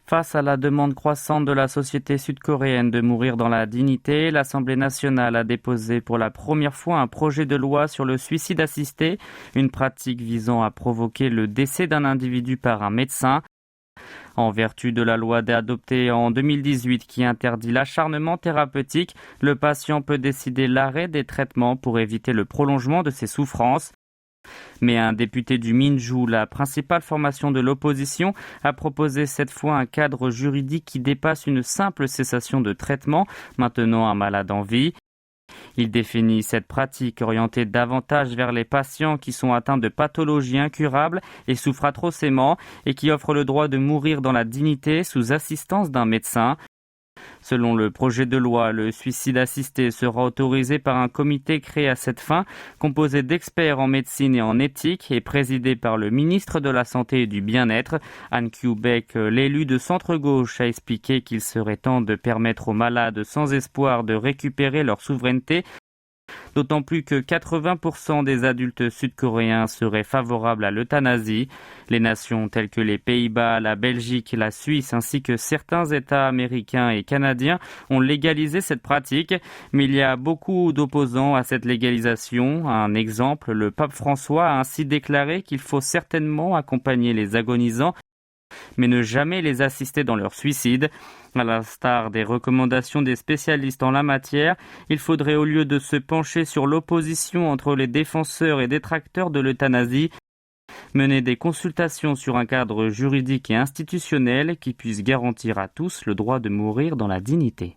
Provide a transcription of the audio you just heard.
Face à la demande croissante de la société sud-coréenne de mourir dans la dignité, l'Assemblée nationale a déposé pour la première fois un projet de loi sur le suicide assisté, une pratique visant à provoquer le décès d'un individu par un médecin. En vertu de la loi adoptée en 2018 qui interdit l'acharnement thérapeutique, le patient peut décider l'arrêt des traitements pour éviter le prolongement de ses souffrances. Mais un député du Minju, la principale formation de l'opposition, a proposé cette fois un cadre juridique qui dépasse une simple cessation de traitement, maintenant un malade en vie. Il définit cette pratique orientée davantage vers les patients qui sont atteints de pathologies incurables et souffrent atrocement et qui offrent le droit de mourir dans la dignité sous assistance d'un médecin. Selon le projet de loi, le suicide assisté sera autorisé par un comité créé à cette fin, composé d'experts en médecine et en éthique et présidé par le ministre de la Santé et du Bien-être. Han Kyu-baek, l'élu de centre-gauche, a expliqué qu'il serait temps de permettre aux malades sans espoir de récupérer leur souveraineté, d'autant plus que 80% des adultes sud-coréens seraient favorables à l'euthanasie. Les nations telles que les Pays-Bas, la Belgique, la Suisse ainsi que certains États américains et canadiens ont légalisé cette pratique, mais il y a beaucoup d'opposants à cette légalisation. Un exemple, le pape François a ainsi déclaré qu'il faut certainement accompagner les agonisants, mais ne jamais les assister dans leur suicide. À l'instar des recommandations des spécialistes en la matière, il faudrait, au lieu de se pencher sur l'opposition entre les défenseurs et détracteurs de l'euthanasie, mener des consultations sur un cadre juridique et institutionnel qui puisse garantir à tous le droit de mourir dans la dignité.